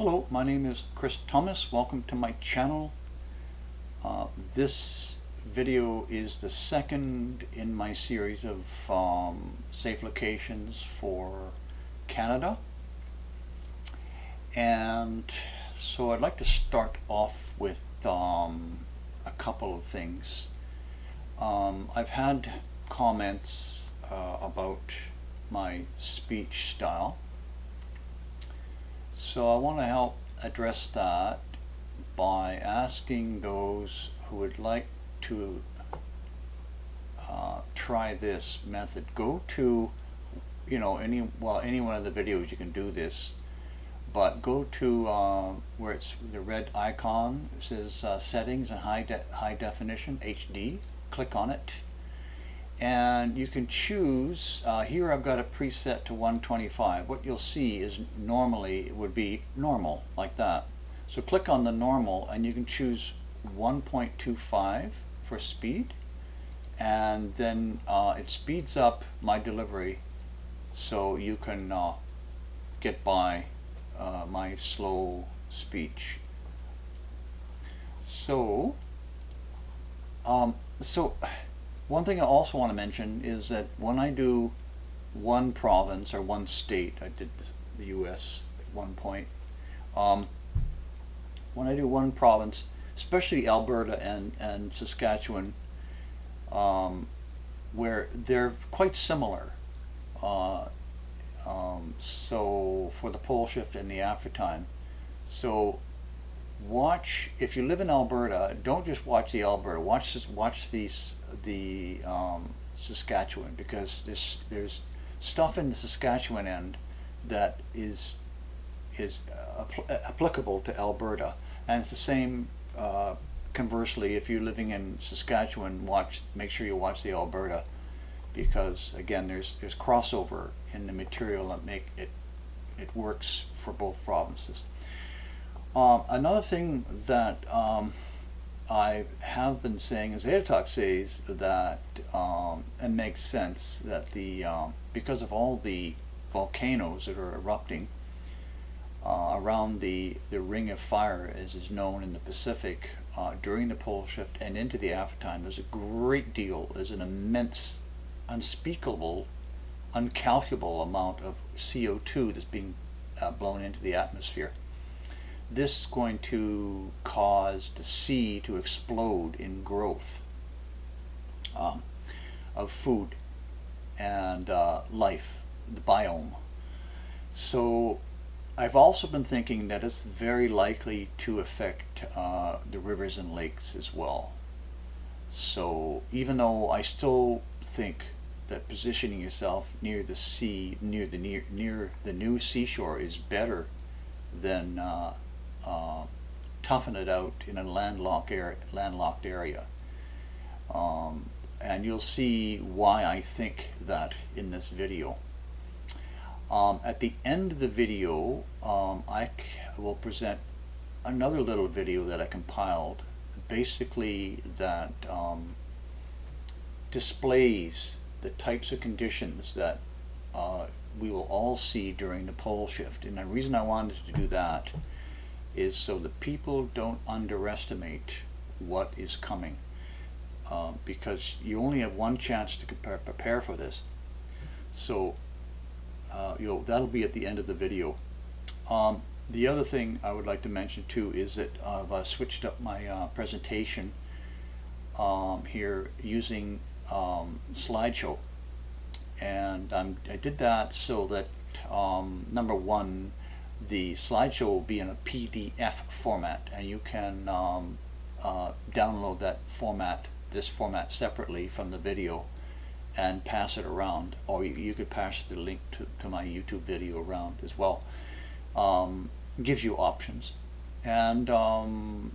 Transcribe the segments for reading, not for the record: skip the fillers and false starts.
Hello, my name is Chris Thomas. Welcome to my channel. This video is the second in my series of safe locations for Canada. And so I'd like to start off with a couple of things. I've had comments about my speech style. So I want to help address that by asking those who would like to try this method. Go to, any one of the videos you can do this, but go to where it's the red icon. It says settings and high definition HD. Click on it. And you can choose, here I've got a preset to 125. What you'll see is normally it would be normal, like that. So click on the normal and you can choose 1.25 for speed, and then it speeds up my delivery so you can get by my slow speech. So one thing I also want to mention is that when I do one province or one state, I did the US at one point, when I do one province, especially Alberta and Saskatchewan, where they're quite similar, so for the pole shift and the after time. So watch, if you live in Alberta, don't just watch the Alberta, watch the Saskatchewan, because there's stuff in the Saskatchewan end that is applicable to Alberta, and it's the same conversely. If you're living in Saskatchewan, make sure you watch the Alberta, because again there's crossover in the material that make it works for both provinces. Another thing that I have been saying is Atatok says that it makes sense that because of all the volcanoes that are erupting around the Ring of Fire, as is known in the Pacific, during the pole shift and into the aftertime, there's an immense, unspeakable, uncalculable amount of CO2 that's being blown into the atmosphere. This is going to cause the sea to explode in growth of food and life, the biome. So I've also been thinking that it's very likely to affect the rivers and lakes as well. So even though I still think that positioning yourself near the sea, near the new seashore, is better than toughen it out in a landlocked area. And you'll see why I think that in this video. At the end of the video, I will present another little video that I compiled, basically that displays the types of conditions that we will all see during the pole shift. And the reason I wanted to do that is so that people don't underestimate what is coming, because you only have one chance to prepare for this. So that'll be at the end of the video. The other thing I would like to mention too is that I've switched up my presentation here using slideshow, and I did that so that number one, the slideshow will be in a PDF format, and you can download this format separately from the video and pass it around, or you could pass the link to my YouTube video around as well. Gives you options, and so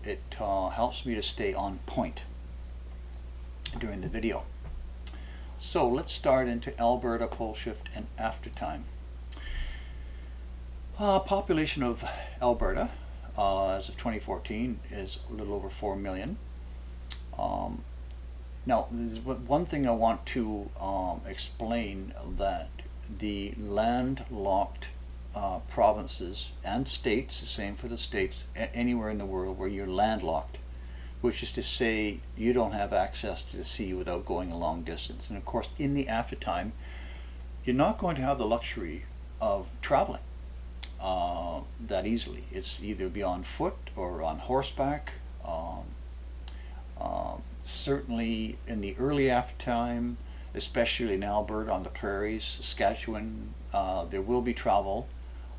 it helps me to stay on point during the video. So let's start into Alberta pole shift and after time. Population of Alberta as of 2014 is a little over 4 million. Now, there's one thing I want to explain, that the landlocked provinces and states, the same for the states, anywhere in the world where you're landlocked, which is to say you don't have access to the sea without going a long distance. And of course, in the aftertime, you're not going to have the luxury of traveling that easily. It's either be on foot or on horseback. Certainly in the early aftertime, especially in Alberta on the prairies, Saskatchewan, there will be travel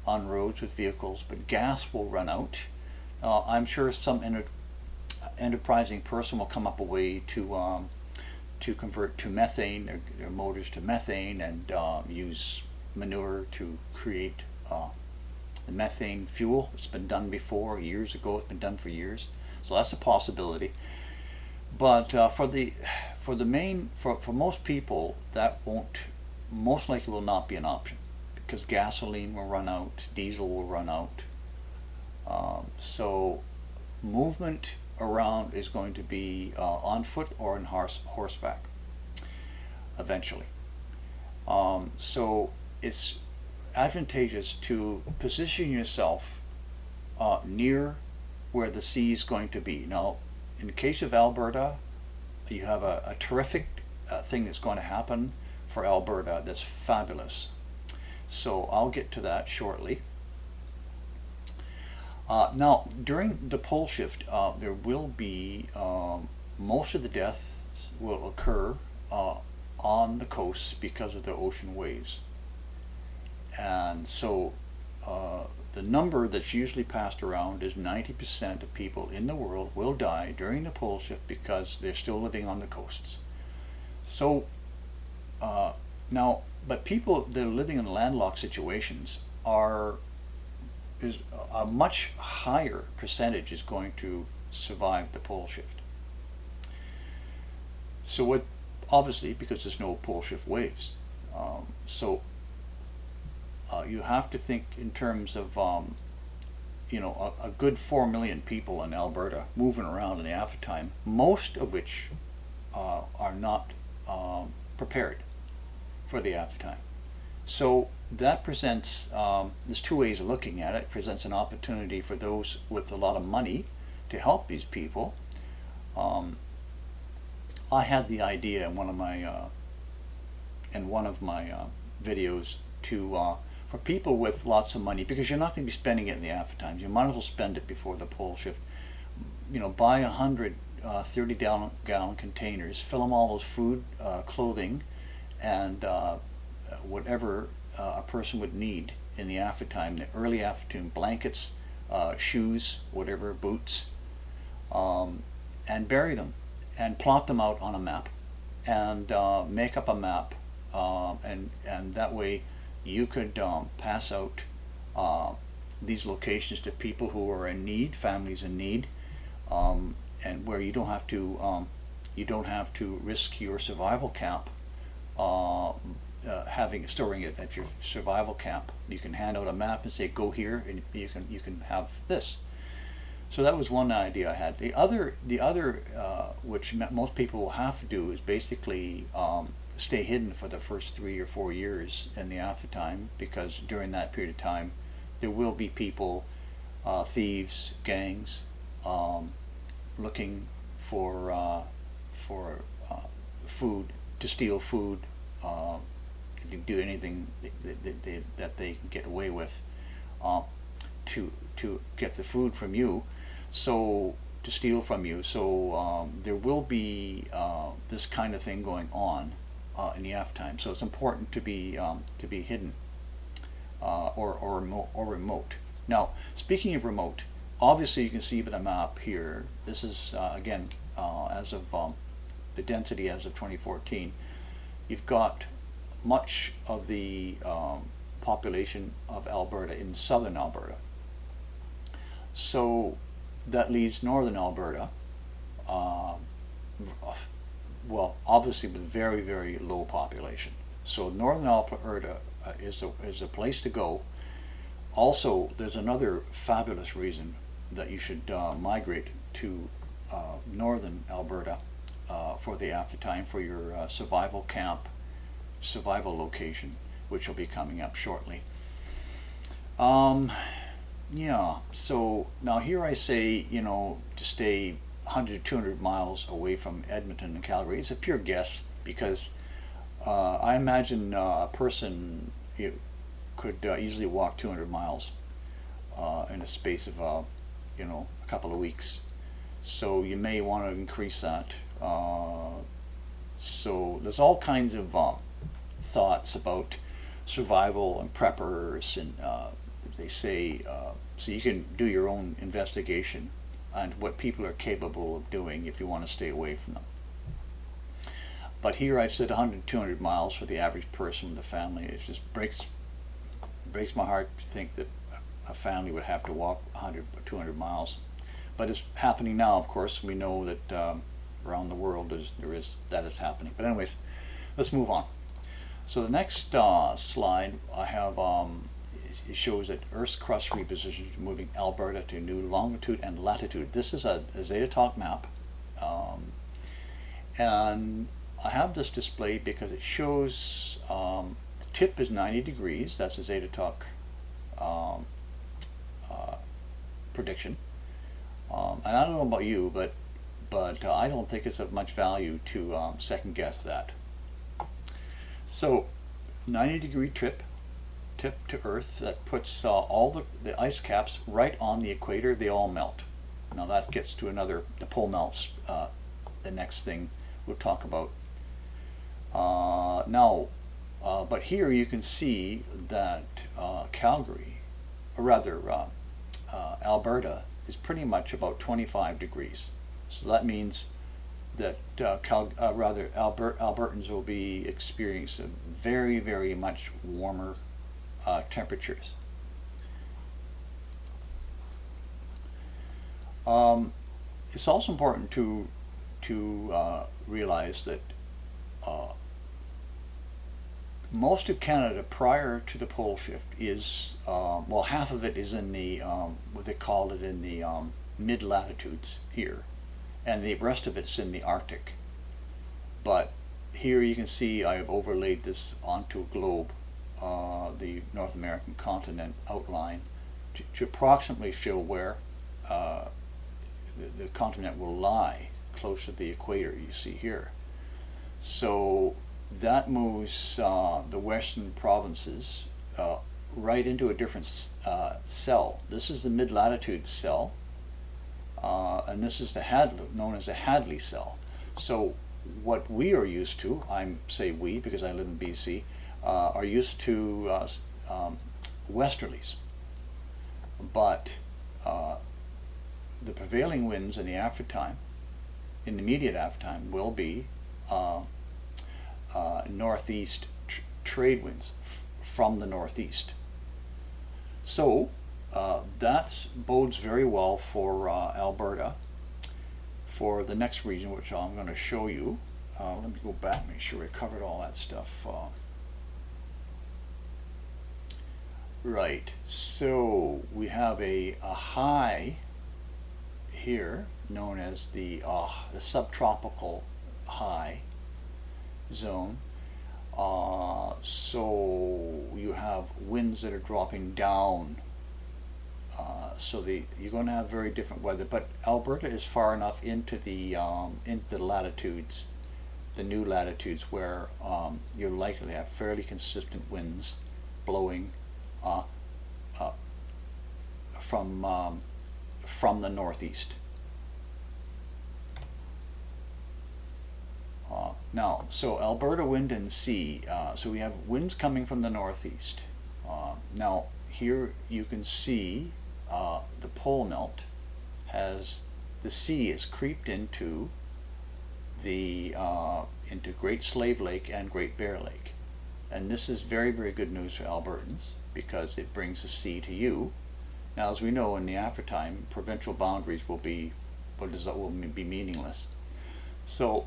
on roads with vehicles, but gas will run out. I'm sure some enterprising person will come up a way to convert to methane, their motors to methane, and use manure to create the methane fuel. It's been done before, years ago. It's been done for years, so that's a possibility. But for most people, that most likely will not be an option, because gasoline will run out, diesel will run out. So movement around is going to be on foot or in horseback eventually. So it's advantageous to position yourself near where the sea is going to be. Now, in the case of Alberta, you have a terrific thing that's going to happen for Alberta that's fabulous. So I'll get to that shortly. Now, during the pole shift, there will be most of the deaths will occur on the coasts because of the ocean waves. And so the number that's usually passed around is 90% of people in the world will die during the pole shift because they're still living on the coasts. So now, but people that are living in landlocked situations is a much higher percentage is going to survive the pole shift. So obviously, because there's no pole shift waves. So you have to think in terms of a good 4 million people in Alberta moving around in the aftertime, most of which are not prepared for the aftertime. So that presents, there's two ways of looking at it. It presents an opportunity for those with a lot of money to help these people. I had the idea in one of my videos for people with lots of money, because you're not going to be spending it in the aftertime. You might as well spend it before the pole shift. Buy 100 30-gallon containers, fill them all with food, clothing, and whatever a person would need in the aftertime, the early afternoon, blankets, shoes, whatever, boots, and bury them and plot them out on a map and make up a map, and that way you could pass out these locations to people who are in need, families in need, and where you don't have to risk your survival camp, storing it at your survival camp. You can hand out a map and say, go here, and you can have this. So that was one idea I had. The other which most people will have to do is basically stay hidden for the first 3 or 4 years in the aftertime, because during that period of time there will be people, thieves, gangs, looking for food, to steal food, to do anything that they can get away with, to get the food from you, so to steal from you. So there will be this kind of thing going on in the aftertime. So it's important to be hidden or remote. Now, speaking of remote, obviously you can see by the map here. This is again as of the density as of 2014. You've got much of the population of Alberta in southern Alberta. So that leaves northern Alberta, well, obviously with very, very low population. So northern Alberta is a place to go. Also, there's another fabulous reason that you should migrate to northern Alberta for the aftertime, for your survival camp, survival location, which will be coming up shortly. Um, yeah. So now here I say, to stay 100 to 200 miles away from Edmonton and Calgary. It's a pure guess because I imagine a person could easily walk 200 miles in a space of, a couple of weeks. So you may want to increase that. So there's all kinds of thoughts about survival and preppers, and they say so you can do your own investigation on what people are capable of doing if you want to stay away from them. But here I've said 100, 200 miles for the average person with a family. It just breaks my heart to think that a family would have to walk 100 or 200 miles. But it's happening now, of course. We know that around the world that is happening. But anyways, let's move on. So the next slide I have, it shows that Earth's crust repositions moving Alberta to new longitude and latitude. This is a Zeta Talk map. And I have this displayed because it shows the tip is 90 degrees. That's a Zeta Talk prediction. And I don't know about you, but I don't think it's of much value to second guess that. So 90-degree tip to Earth, that puts all the ice caps right on the equator. They all melt. Now that gets to the pole melts, the next thing we'll talk about. But here you can see that Calgary, or rather Alberta, is pretty much about 25 degrees. So that means that Albertans will be experiencing very, very much warmer temperatures. It's also important to realize that most of Canada prior to the pole shift is, half of it is in the, what they call it, in the mid-latitudes here, and the rest of it's in the Arctic. But here you can see I have overlaid this onto a globe, the North American continent outline, to approximately show where the continent will lie close to the equator, you see here. So that moves the western provinces right into a different cell. This is the mid-latitude cell, and this is known as the Hadley cell. So what we are used to, say we because I live in BC, are used to westerlies. But the prevailing winds in the immediate aftertime, will be northeast trade winds from the northeast. So that bodes very well for Alberta, for the next region, which I'm going to show you. Let me go back and make sure we covered all that stuff. Right, so we have a high here known as the subtropical high zone. So you have winds that are dropping down. So you're going to have very different weather. But Alberta is far enough into the latitudes, the new latitudes, where you're likely to have fairly consistent winds blowing from the northeast. Now, so Alberta wind and sea. So we have winds coming from the northeast. Now here you can see the pole melt the sea has creeped into into Great Slave Lake and Great Bear Lake, and this is very, very good news for Albertans because it brings the sea to you. Now, as we know, in the aftertime, provincial boundaries will be meaningless. So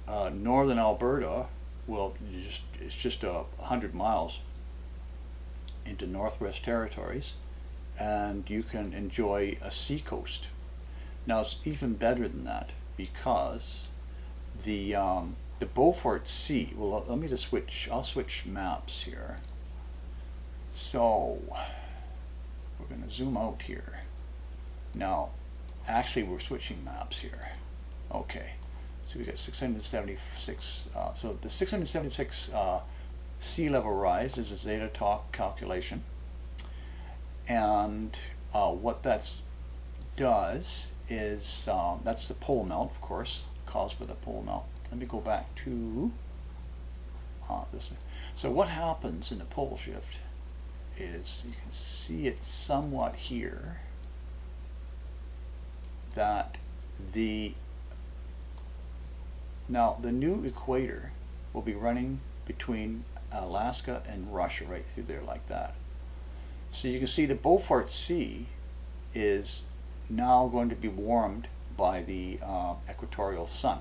northern Alberta, it's just 100 miles into Northwest Territories, and you can enjoy a seacoast. Now it's even better than that because the Beaufort Sea. Well, let me just switch. I'll switch maps here. So we're going to zoom out here. Now, actually we're switching maps here. Okay, so we got 676, so the 676 sea level rise is a zeta talk calculation. And what that does is, that's the pole melt, of course, caused by the pole melt. Let me go back to this. So what happens in the pole shift is, you can see it somewhat here, that now the new equator will be running between Alaska and Russia, right through there like that. So you can see the Beaufort Sea is now going to be warmed by the equatorial sun.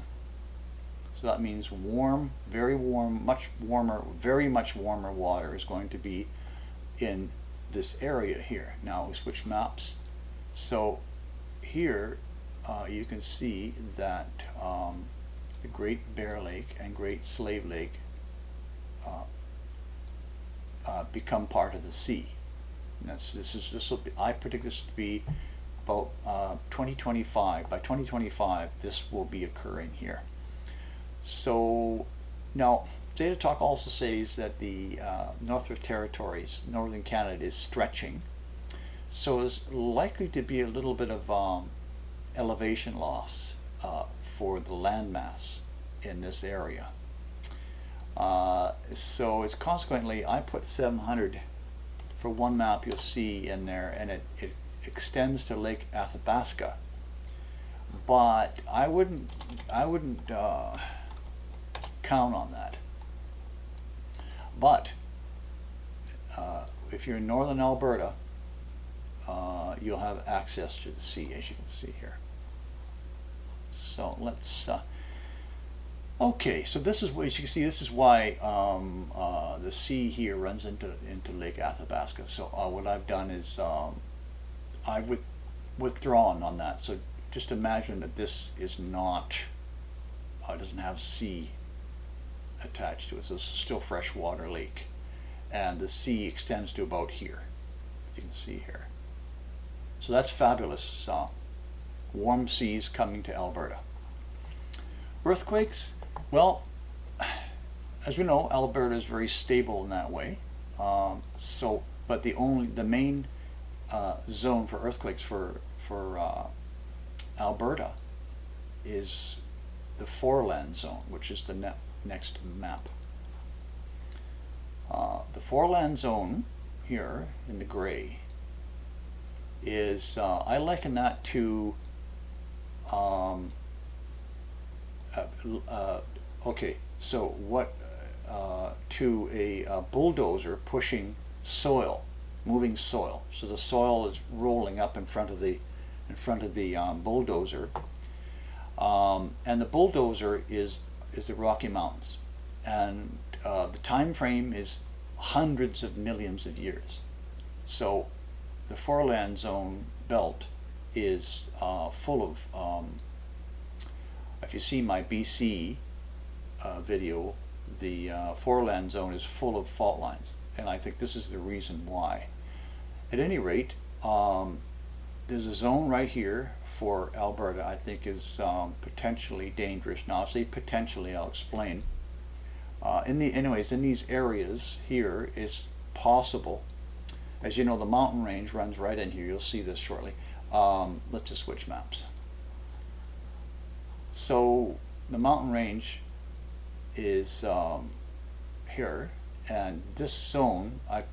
So that means warm, very warm, much warmer, very much warmer water is going to be in this area here. Now we switch maps. So here you can see that the Great Bear Lake and Great Slave Lake become part of the sea. And this will be, I predict this to be about 2025. By 2025, this will be occurring here. So now, Zeta Talk also says that the Northwest Territories, northern Canada, is stretching. So there's likely to be a little bit of elevation loss for the landmass in this area. So it's consequently, I put 700 for one map you'll see in there, and it extends to Lake Athabasca. But I wouldn't count on that. But if you're in northern Alberta, you'll have access to the sea, as you can see here. So let's okay, so this is what you can see. This is why the sea here runs into Lake Athabasca. So what I've done is I've withdrawn on that. So just imagine that this is not doesn't have sea attached to it. So it's still freshwater lake, and the sea extends to about here. You can see here. So that's fabulous. Warm seas coming to Alberta. Earthquakes. Well, as we know, Alberta is very stable in that way. But the main zone for earthquakes for Alberta is the Foreland Zone, which is the next map. The Foreland Zone here in the gray is, I liken that to okay, so what to a bulldozer pushing soil, moving soil. So the soil is rolling up in front of the bulldozer, and the bulldozer is the Rocky Mountains, and the time frame is hundreds of millions of years. So the Foreland Zone belt is full of, if you see my BC video, the Foreland Zone is full of fault lines, and I think this is the reason why. At any rate, there's a zone right here for Alberta I think is potentially dangerous. Now I say potentially, I'll explain. In these areas here, it's possible. As you know, the mountain range runs right in here. You'll see this shortly. Let's just switch maps. So the mountain range is here, and this zone, I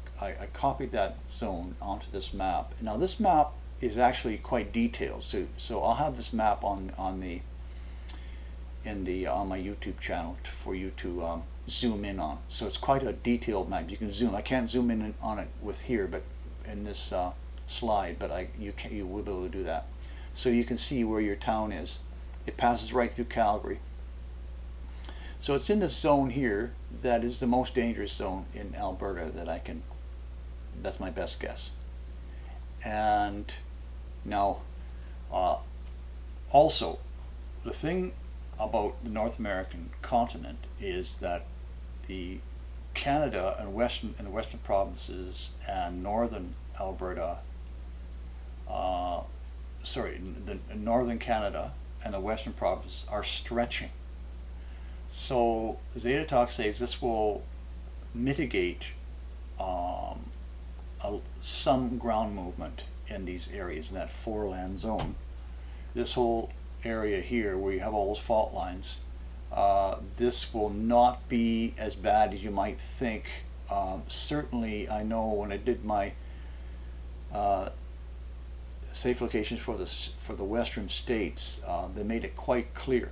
copied that zone onto this map. Now this map is actually quite detailed, so I'll have this map on my YouTube channel for you to zoom in on. So it's quite a detailed map. You can zoom. I can't zoom in on it with here, but in this slide, but you will be able to do that. So you can see where your town is. It passes right through Calgary. So it's in this zone here that is the most dangerous zone in Alberta that's my best guess. And now, also, the thing about the North American continent is that the Canada and the western provinces and northern Alberta the northern Canada and the western provinces are stretching. So Zeta Talk says this will mitigate some ground movement in these areas, in that Foreland Zone. This whole area here where you have all those fault lines, this will not be as bad as you might think. Certainly, I know when I did my safe locations for the western states, they made it quite clear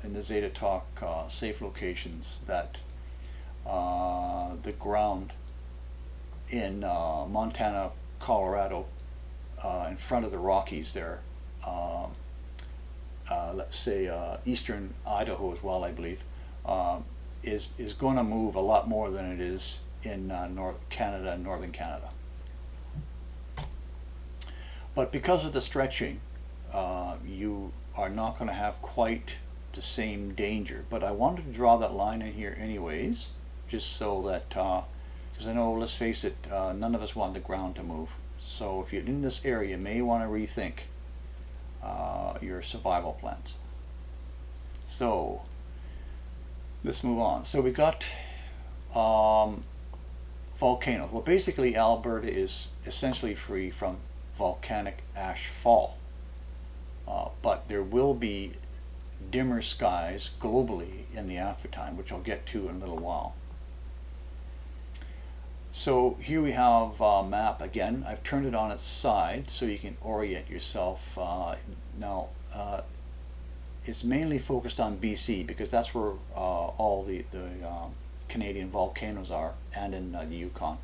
in the Zeta Talk safe locations that the ground in Montana, Colorado, in front of the Rockies there, let's say eastern Idaho as well, I believe, is going to move a lot more than it is in North Canada and northern Canada. But because of the stretching, you are not going to have quite the same danger. But I wanted to draw that line in here anyways, just so that, because I know, let's face it, none of us want the ground to move. So if you're in this area, you may want to rethink your survival plans. So let's move on. So we got volcanoes. Well, basically Alberta is essentially free from volcanic ash fall, but there will be dimmer skies globally in the aftertime, which I'll get to in a little while. So here we have a map again. I've turned it on its side so you can orient yourself. Now it's mainly focused on BC because that's where all the Canadian volcanoes are, and in the Yukon.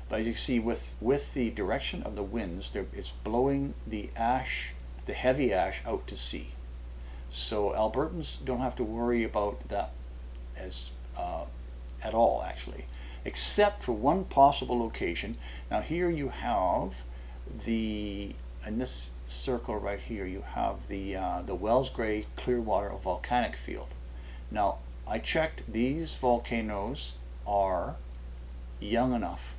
But as you can see, with the direction of the winds, it's blowing the ash, the heavy ash, out to sea. So Albertans don't have to worry about that as at all, actually, except for one possible location. Now here you have in this circle right here, you have the Wells Gray Clearwater volcanic field. Now I checked; these volcanoes are young enough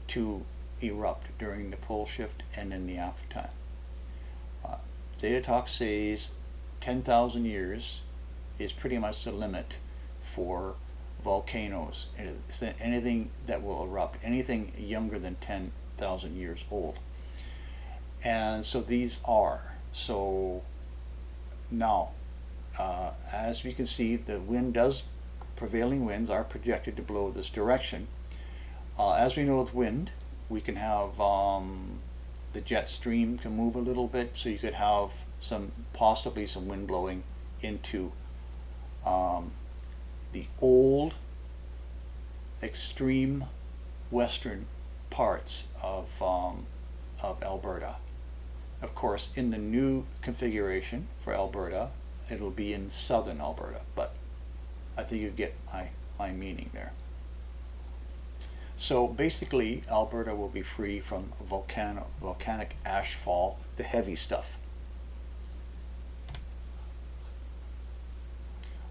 to erupt during the pole shift and in the aftertime. Zeta Talk says 10,000 years is pretty much the limit for volcanoes. Anything that will erupt, anything younger than 10,000 years old. And so these are. So now, as we can see, the prevailing winds are projected to blow this direction. As we know with wind, we can have the jet stream can move a little bit, so you could have possibly some wind blowing into the old extreme western parts of Alberta. Of course, in the new configuration for Alberta, it'll be in southern Alberta, but I think you get my meaning there. So basically, Alberta will be free from volcanic ash fall, the heavy stuff.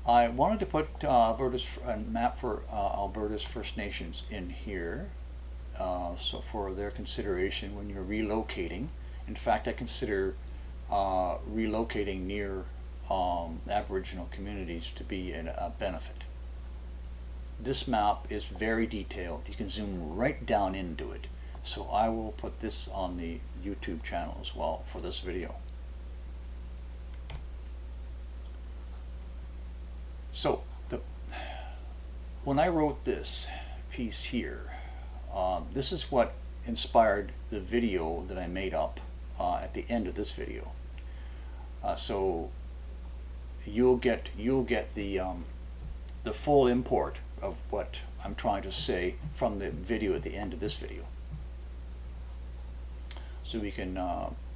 I wanted to put a map for Alberta's First Nations in here, so for their consideration when you're relocating. In fact, I consider relocating near Aboriginal communities to be a benefit. This map is very detailed. You can zoom right down into it. So I will put this on the YouTube channel as well for this video. So when I wrote this piece here, this is what inspired the video that I made up at the end of this video. So you'll get the full import of what I'm trying to say from the video at the end of this video. So we can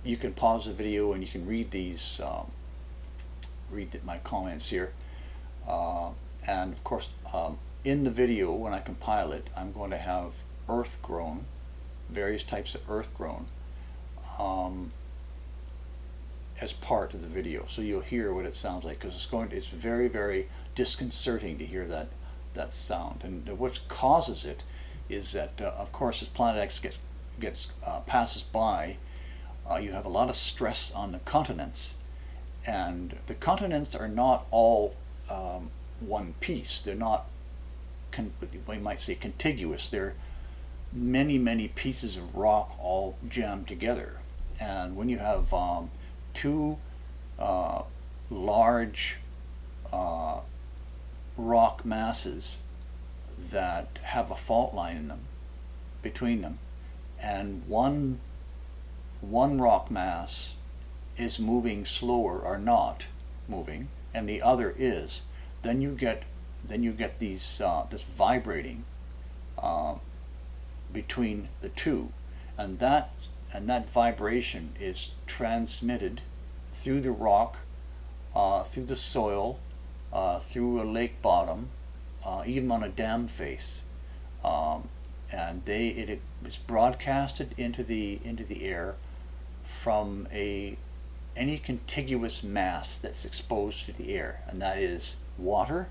you can pause the video and you can read these, my comments here, and of course in the video when I compile it, I'm going to have earth-groan, various types of earth-groan, as part of the video, so you'll hear what it sounds like, because it's very, very disconcerting to hear that sound. And what causes it is that of course as Planet X passes by, you have a lot of stress on the continents, and the continents are not all one piece. They're not, we might say, contiguous. They're many pieces of rock all jammed together. And when you have two large rock masses that have a fault line in them, between them, and one rock mass is moving slower or not moving, and the other is, then you get these this vibrating between the two, and that vibration is transmitted through the rock, through the soil, through a lake bottom, even on a dam face, and it's broadcasted into the air from any contiguous mass that's exposed to the air, and that is water,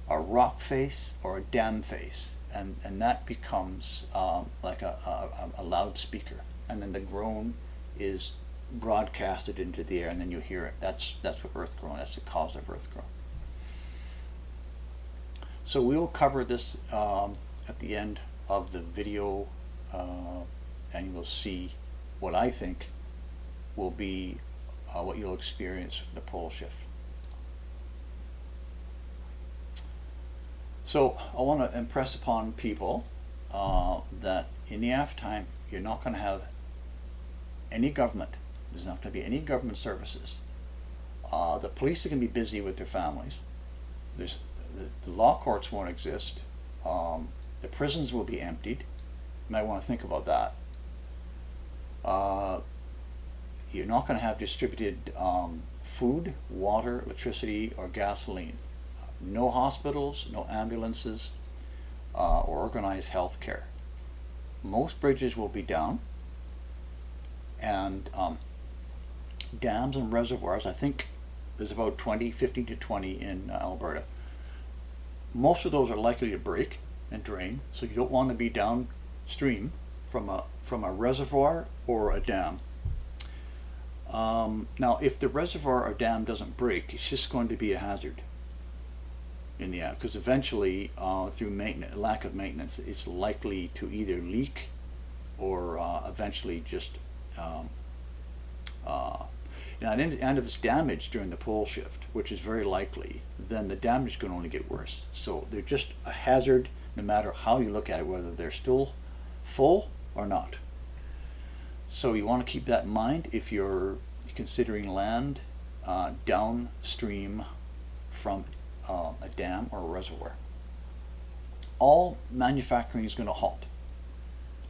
a rock face, or a dam face, and that becomes like a loudspeaker, and then the groan is broadcasted into the air, and then you hear it. That's what earth-groan. That's the cause of earth-groan. So we will cover this at the end of the video, and you will see what I think will be what you'll experience with the pole shift. So I want to impress upon people that in the aftertime you're not going to have any government. There's not going to be any government services. The police are going to be busy with their families. The law courts won't exist. The prisons will be emptied. You might want to think about that. You're not going to have distributed food, water, electricity, or gasoline. No hospitals, no ambulances, or organized health care. Most bridges will be down, and dams and reservoirs, I think there's about 15 to 20 in Alberta. Most of those are likely to break and drain, so you don't want to be downstream from a reservoir or a dam. Now, if the reservoir or dam doesn't break, it's just going to be a hazard in the air, because eventually, through lack of maintenance, it's likely to either leak or eventually just and if it's damaged during the pole shift, which is very likely, then the damage can only get worse. So they're just a hazard no matter how you look at it, whether they're still full or not. So you want to keep that in mind if you're considering land downstream from a dam or a reservoir. All manufacturing is going to halt.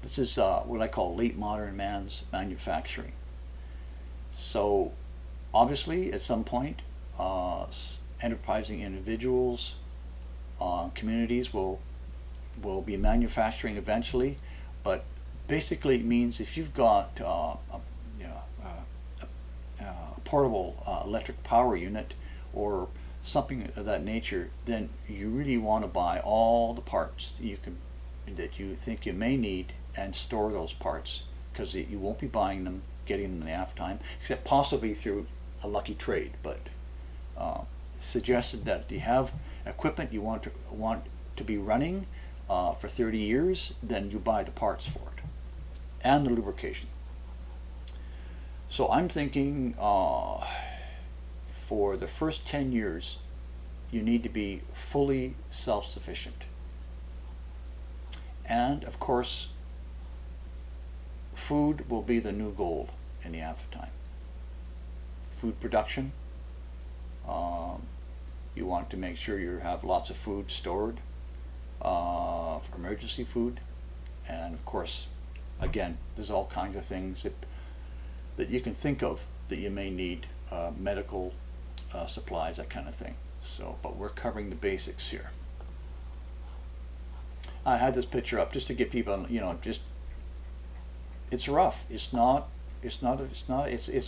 This is what I call late modern man's manufacturing. So obviously at some point enterprising individuals, communities will be manufacturing eventually, but basically it means if you've got a portable electric power unit or something of that nature, then you really want to buy all the parts that you think you may need and store those parts, because you won't be getting them in the aftertime, except possibly through a lucky trade. But suggested that you have equipment you want to be running for 30 years, then you buy the parts for it and the lubrication. So I'm thinking for the first 10 years you need to be fully self-sufficient. And of course, food will be the new gold in the aftertime. Food production, you want to make sure you have lots of food stored for emergency food. And of course, again, there's all kinds of things that you can think of that you may need, medical supplies, that kind of thing. So, but we're covering the basics here. I had this picture up just to get people, it's rough. It's a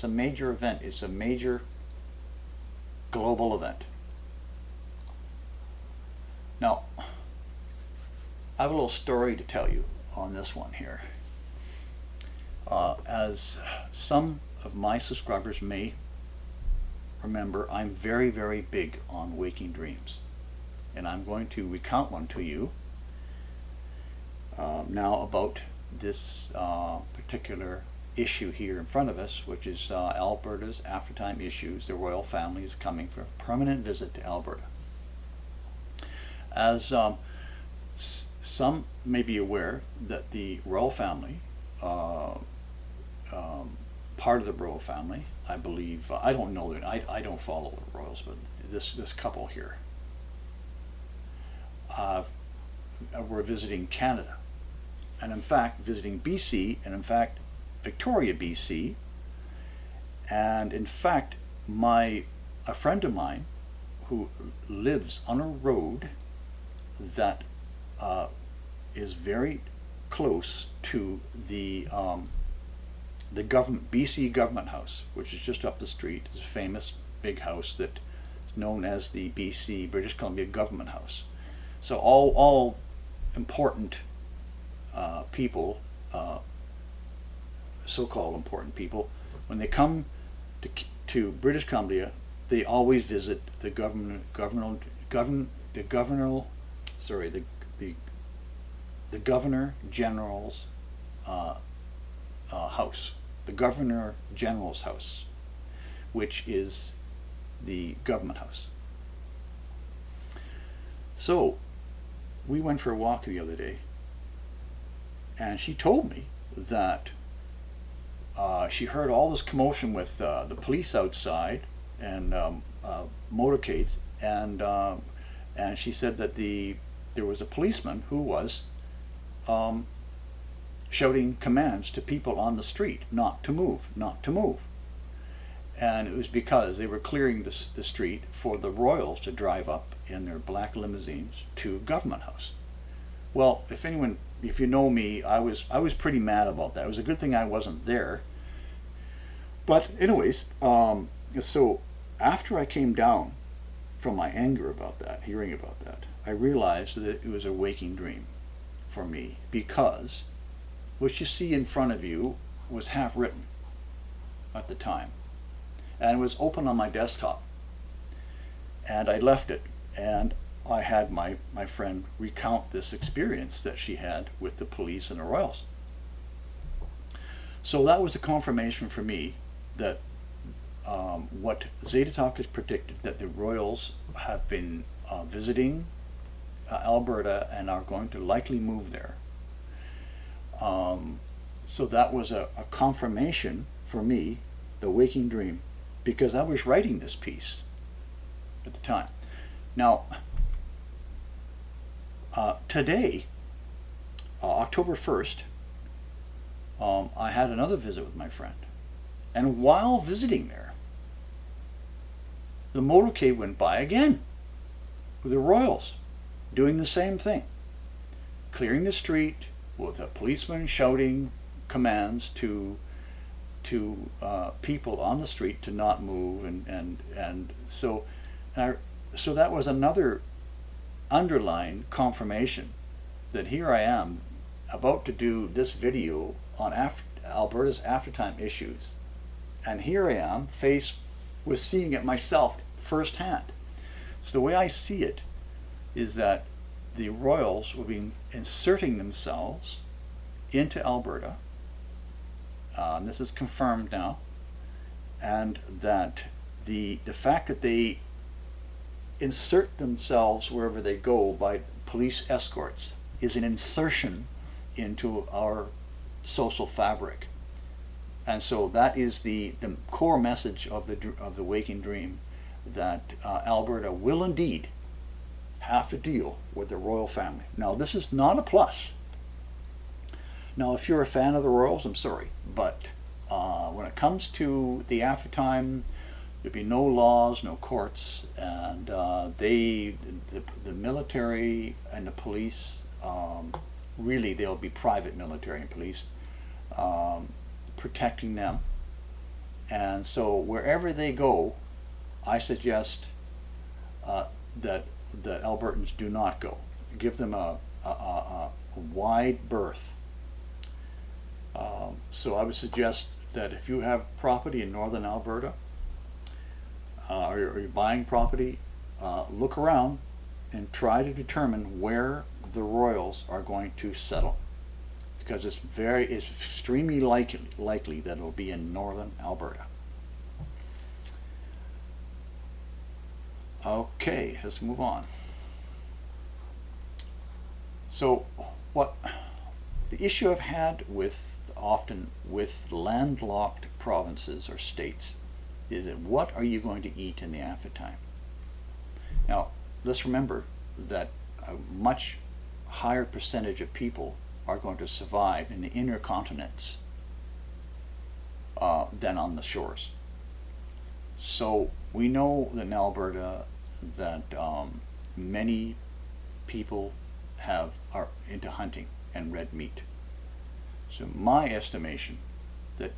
major event. It's a major global event. Now, I have a little story to tell you on this one here. As some of my subscribers may remember, I'm very, very big on waking dreams. And I'm going to recount one to you now about this particular issue here in front of us, which is Alberta's Aftertime Issues. The royal family is coming for a permanent visit to Alberta. As some may be aware that the royal family, part of the royal family, I believe, I don't know that, I don't follow the royals, but this couple here were visiting Canada, and in fact visiting BC, and in fact Victoria, BC, and in fact a friend of mine who lives on a road that is very close to the government, BC Government House, which is just up the street. It's a famous big house that is known as the BC, British Columbia Government House. So all important people, so-called important people, when they come to British Columbia, they always visit the Governor General's house, the Governor General's house, which is the Government House. So we went for a walk the other day, and she told me that she heard all this commotion with the police outside and motorcades, and she said that there was a policeman who was shouting commands to people on the street not to move, not to move. And it was because they were clearing the street for the royals to drive up in their black limousines to Government House. Well, if you know me, I was pretty mad about that. It was a good thing I wasn't there. But anyways, so after I came down from my anger about that, hearing about that, I realized that it was a waking dream for me, because what you see in front of you was half written at the time, and it was open on my desktop, and I left it, and I had my friend recount this experience that she had with the police and the royals. So that was a confirmation for me that what Zeta Talk has predicted, that the royals have been visiting Alberta and are going to likely move there. So that was a confirmation for me, the waking dream, because I was writing this piece at the time. Now, today, October 1st, I had another visit with my friend. And while visiting there, the motorcade went by again with the royals doing the same thing, clearing the street with a policeman shouting commands to people on the street to not move, and so that was another underlying confirmation that here I am about to do this video on Alberta's Aftertime Issues, and here I am faced with seeing it myself firsthand. So the way I see it is that the royals will be inserting themselves into Alberta. This is confirmed now, and that the fact that they insert themselves wherever they go by police escorts is an insertion into our social fabric. And so that is the core message of the waking dream, that Alberta will indeed have to deal with the royal family. Now, this is not a plus. Now, if you're a fan of the royals, I'm sorry, but when it comes to the aftertime, there'll be no laws, no courts, and the military and the police, really they'll be private military and police, protecting them. And so wherever they go, I suggest that Albertans do not go. Give them a wide berth. So I would suggest that if you have property in northern Alberta, or you're buying property, look around and try to determine where the royals are going to settle, because it's extremely likely that it'll be in northern Alberta. Okay, let's move on. So what the issue I've had often with landlocked provinces or states is that what are you going to eat in the aftertime? Now, let's remember that a much higher percentage of people are going to survive in the inner continents than on the shores. So we know that in Alberta that many people are into hunting and red meat. So my estimation that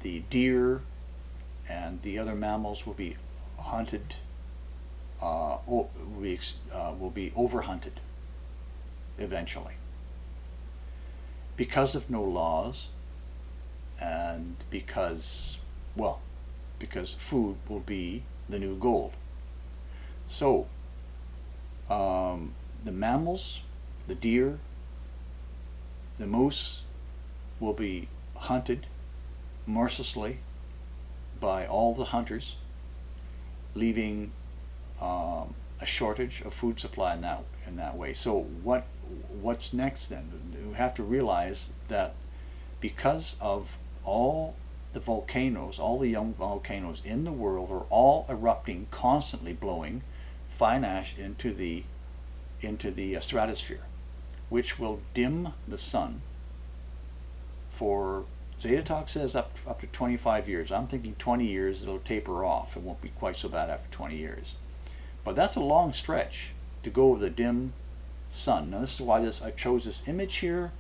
the deer and the other mammals will be hunted, will be overhunted eventually, because of no laws, and because food will be the new gold. So the mammals, the deer, the moose will be hunted mercilessly by all the hunters, leaving a shortage of food supply in that way. So what's next then? We have to realize that because of all the volcanoes, all the young volcanoes in the world are all erupting, constantly blowing fine ash into the stratosphere, which will dim the sun for, Zeta Talk says up to 25 years. I'm thinking 20 years it'll taper off. It won't be quite so bad after 20 years. But that's a long stretch to go with a dim sun. Now this is why I chose this image here,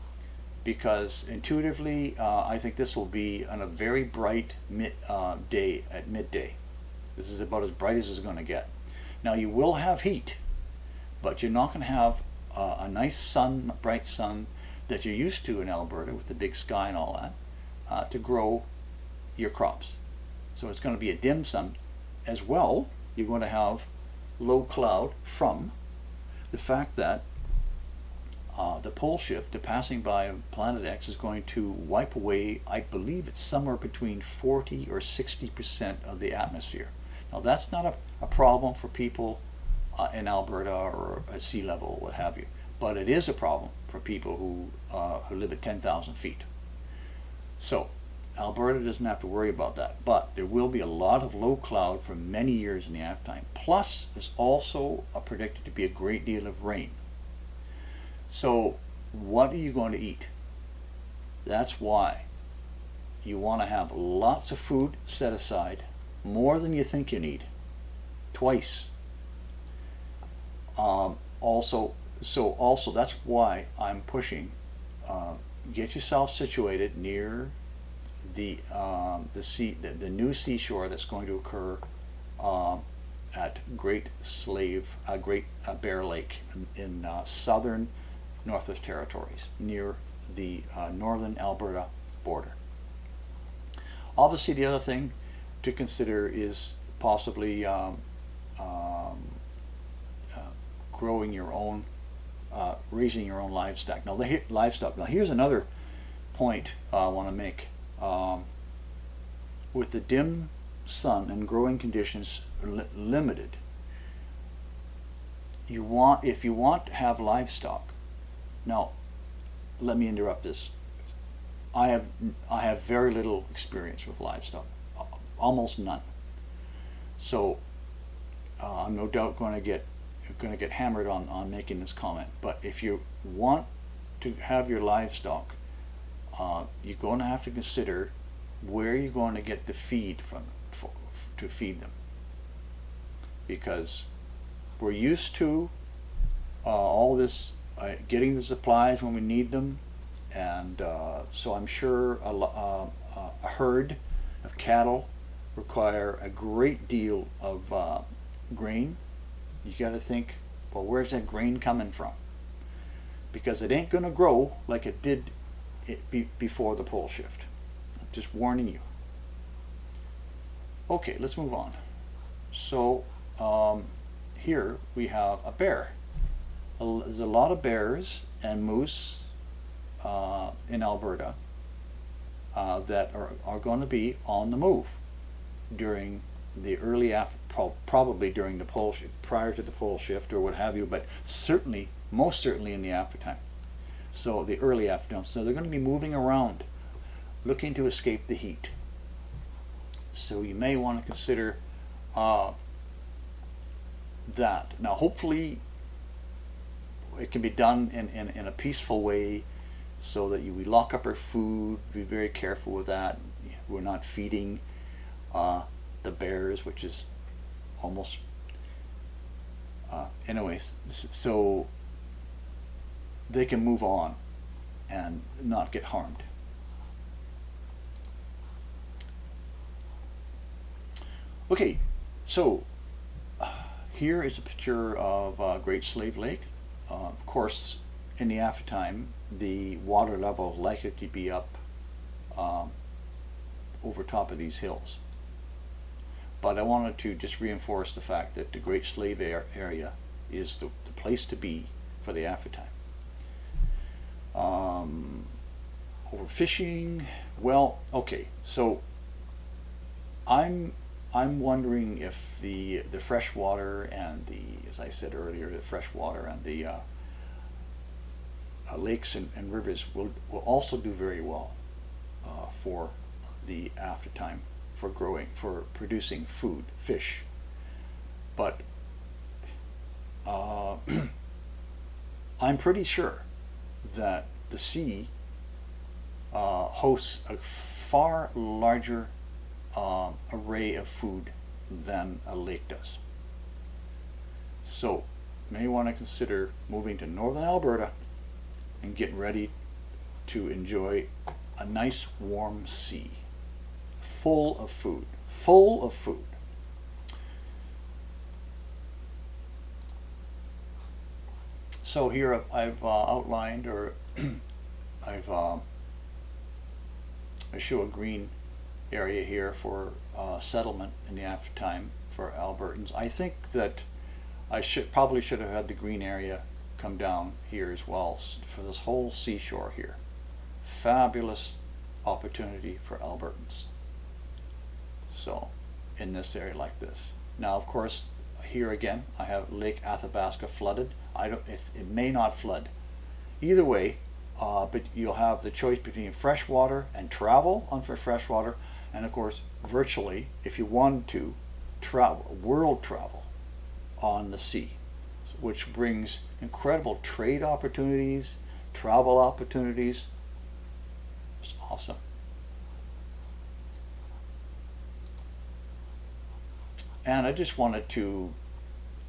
because intuitively I think this will be on a very bright day at midday. This is about as bright as it's going to get. Now you will have heat, but you're not going to have a nice sun, bright sun that you're used to in Alberta with the big sky and all that, to grow your crops. So it's going to be a dim sun. As well, you're going to have low cloud from the fact that the pole shift, the passing by of Planet X, is going to wipe away, I believe it's somewhere between 40 or 60% of the atmosphere. Now that's not a problem for people in Alberta or at sea level, what have you, but it is a problem for people who live at 10,000 feet. So Alberta doesn't have to worry about that, but there will be a lot of low cloud for many years in the aftertime. Plus, there's also predicted to be a great deal of rain. So what are you going to eat? That's why you want to have lots of food set aside, more than you think you need, twice. Also that's why I'm pushing. Get yourself situated near the new seashore that's going to occur at Great Bear Lake in southern Northwest Territories, near the northern Alberta border. Obviously, the other thing to consider is possibly growing your own, raising your own livestock. Now, Now, here's another point I want to make. With the dim sun and growing conditions limited, if you want to have livestock. Now, let me interrupt this. I have very little experience with livestock, almost none. So I'm no doubt going to get hammered on making this comment. But if you want to have your livestock, you're going to have to consider where you're going to get the feed from to feed them, because we're used to all this. Getting the supplies when we need them, and so I'm sure a herd of cattle require a great deal of grain. You got to think, well, where's that grain coming from? Because it ain't going to grow like it did before the pole shift. Just warning you. Okay, let's move on. So here we have a bear. There's a lot of bears and moose in Alberta that are going to be on the move during the probably during the pole shift, prior to the pole shift or what have you, but certainly, most certainly in the aftertime. So the early afternoon. So they're going to be moving around, looking to escape the heat. So you may want to consider that. Now, hopefully, it can be done in a peaceful way, so that we lock up our food. Be very careful with that. We're not feeding the bears, which is almost. Anyways, so they can move on and not get harmed. Okay, so here is a picture of Great Slave Lake. Of course, in the aftertime, the water level is likely to be up over top of these hills. But I wanted to just reinforce the fact that the Great Slave area is the place to be for the aftertime. Overfishing, well, okay, so I'm wondering if the fresh water and as I said earlier, the fresh water and the lakes and rivers will also do very well for the aftertime, for producing food, fish. But I'm pretty sure that the sea hosts a far larger array of food than a lake does. So, you may want to consider moving to northern Alberta and get ready to enjoy a nice warm sea, full of food, full of food. So here I've outlined, or I show a green area here for settlement in the aftertime for Albertans. I think that I probably should have had the green area come down here as well for this whole seashore here. Fabulous opportunity for Albertans. So in this area like this. Now, of course, here again I have Lake Athabasca flooded. It may not flood. Either way, but you'll have the choice between fresh water and travel on for fresh water, and of course, virtually, if you wanted to, world travel on the sea, which brings incredible trade opportunities, travel opportunities. It's awesome. And I just wanted to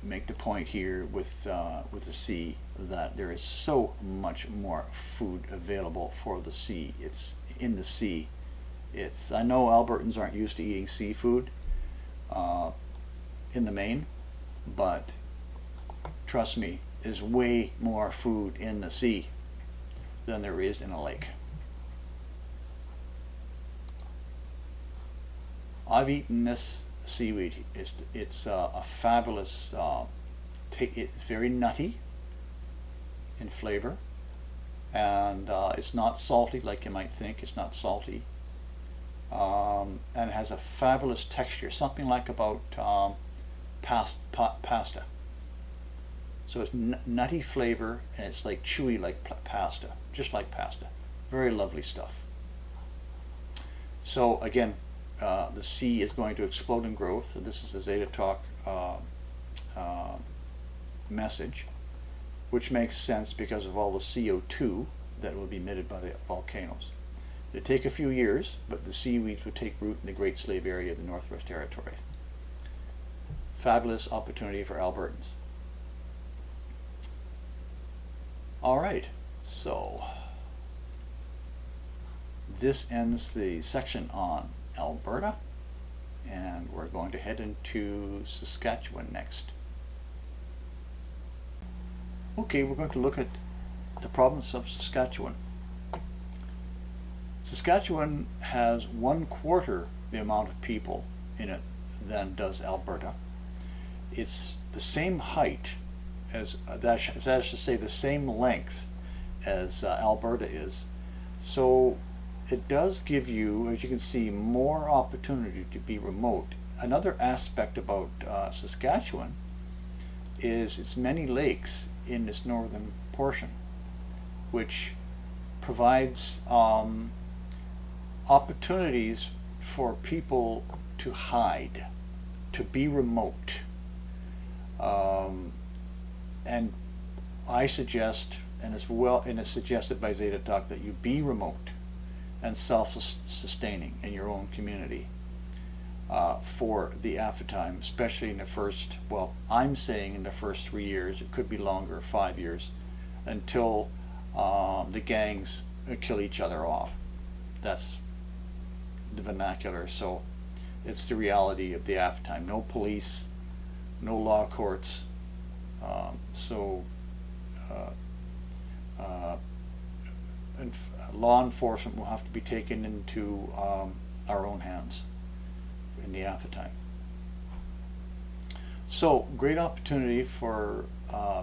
make the point here with the sea that there is so much more food available for the sea. It's in the sea. I know Albertans aren't used to eating seafood in the main, but trust me, there's way more food in the sea than there is in a lake. I've eaten this seaweed. It's a fabulous. It's very nutty in flavor, and it's not salty like you might think. It's not salty, and it has a fabulous texture, something like about pasta. So it's nutty flavor, and it's like chewy like pasta, just like pasta. Very lovely stuff. So again, the sea is going to explode in growth. This is the Zeta Talk message, which makes sense because of all the CO2 that will be emitted by the volcanoes. It'll take a few years, but the seaweeds would take root in the Great Slave area of the Northwest Territory. Fabulous opportunity for Albertans. All right, so this ends the section on Alberta, and we're going to head into Saskatchewan next. Okay, we're going to look at the province of Saskatchewan. Saskatchewan has 1/4 the amount of people in it than does Alberta. It's the same height as, that is to say, the same length as Alberta is. So it does give you, as you can see, more opportunity to be remote. Another aspect about Saskatchewan is its many lakes in this northern portion, which provides opportunities for people to hide, to be remote. And I suggest, and it's suggested by Zeta Talk, that you be remote and self-sustaining in your own community for the aftertime, especially in the first, well, I'm saying in the first 3 years, it could be longer, 5 years, until the gangs kill each other off. That's the vernacular, so it's the reality of the aftertime. No police, no law courts, and law enforcement will have to be taken into our own hands in the aftertime. So, great opportunity for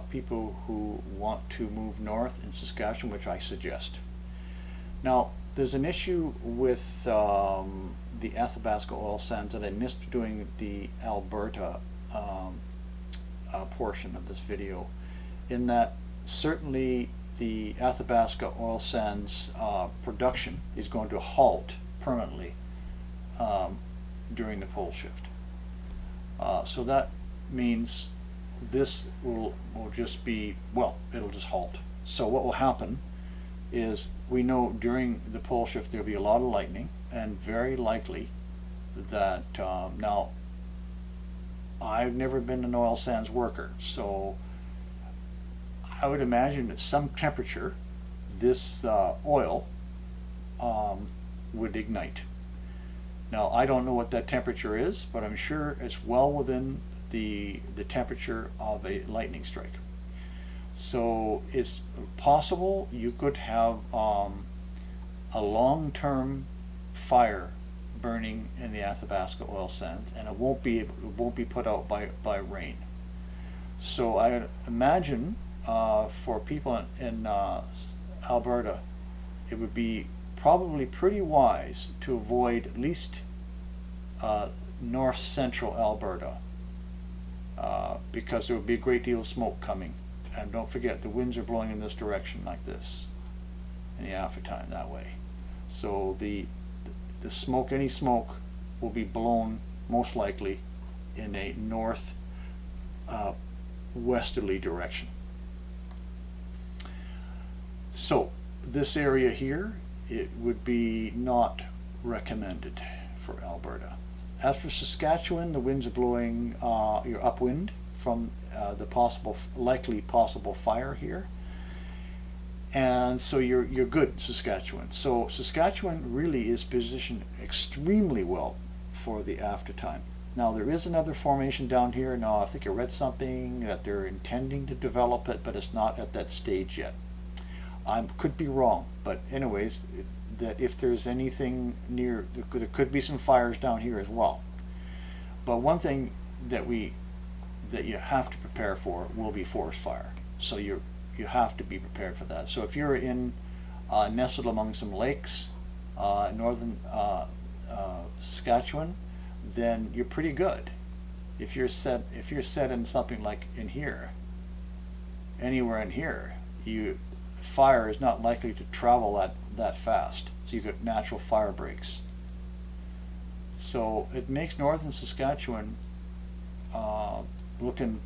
people who want to move north in Saskatchewan, which I suggest. Now, there's an issue with the Athabasca oil sands, and I missed doing the Alberta portion of this video, in that certainly the Athabasca oil sands production is going to halt permanently during the pole shift. So that means this will just be, well, it'll just halt. So what will happen is, we know during the pole shift there'll be a lot of lightning, and very likely that now, I've never been an oil sands worker, so I would imagine at some temperature this oil would ignite. Now, I don't know what that temperature is, but I'm sure it's well within the temperature of a lightning strike. So it's possible you could have a long-term fire burning in the Athabasca oil sands, and it won't be put out by rain. So I imagine for people in Alberta, it would be probably pretty wise to avoid at least north central Alberta, because there would be a great deal of smoke coming. And don't forget, the winds are blowing in this direction like this in the aftertime, that way. So the smoke, any smoke, will be blown most likely in a north westerly direction. So this area here, it would be not recommended for Alberta. As for Saskatchewan, the winds are blowing your upwind from the likely possible fire here, and so you're good, Saskatchewan. So Saskatchewan really is positioned extremely well for the aftertime. Now, there is another formation down here. Now, I think I read something that they're intending to develop it, but it's not at that stage yet. I could be wrong, but anyways, that if there's anything near, there could be some fires down here as well. But one thing that you have to prepare for will be forest fire. So you have to be prepared for that. So if you're in nestled among some lakes, northern Saskatchewan, then you're pretty good. If you're set in something like in here, anywhere in here, fire is not likely to travel that fast. So you've got natural fire breaks. So it makes northern Saskatchewan looking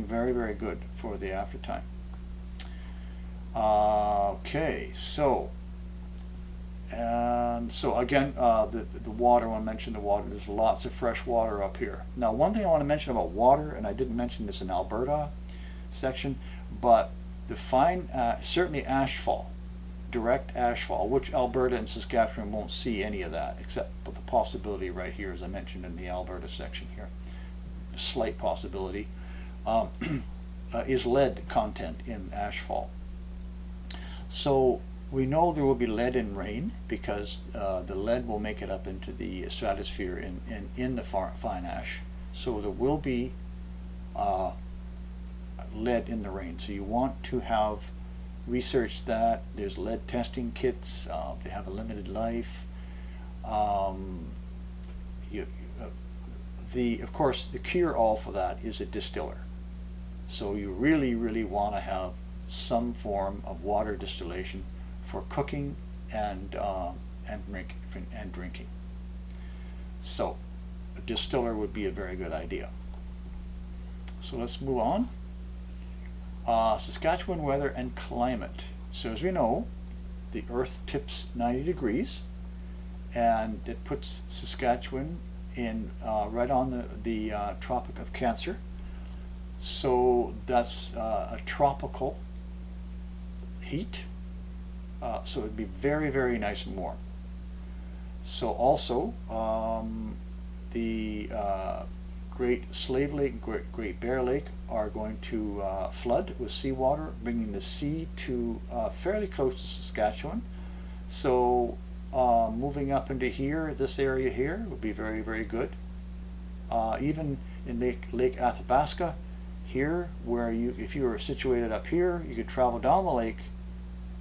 very, very good for the aftertime. Okay, so again, the water, I want to mention the water. There's lots of fresh water up here. Now, one thing I want to mention about water, and I didn't mention this in Alberta section, but the fine, certainly ashfall, direct ashfall, which Alberta and Saskatchewan won't see any of that, except with the possibility right here, as I mentioned in the Alberta section here, a slight possibility, is lead content in ashfall. So We know there will be lead in rain because the lead will make it up into the stratosphere in the fine ash. So there will be lead in the rain. So you want to have researched that. There's lead testing kits. They have a limited life. Of course, the cure-all for that is a distiller. So you really, really want to have some form of water distillation for cooking and drinking. So a distiller would be a very good idea. So let's move on. Saskatchewan weather and climate. So as we know, the Earth tips 90 degrees, and it puts Saskatchewan in right on the Tropic of Cancer. So that's a tropical heat. So it'd be very, very nice and warm. So also the Great Slave Lake, Great Bear Lake are going to flood with seawater, bringing the sea to fairly close to Saskatchewan. So moving up into here, this area here would be very, very good. Even in Lake Athabasca, here, where if you were situated up here, you could travel down the lake,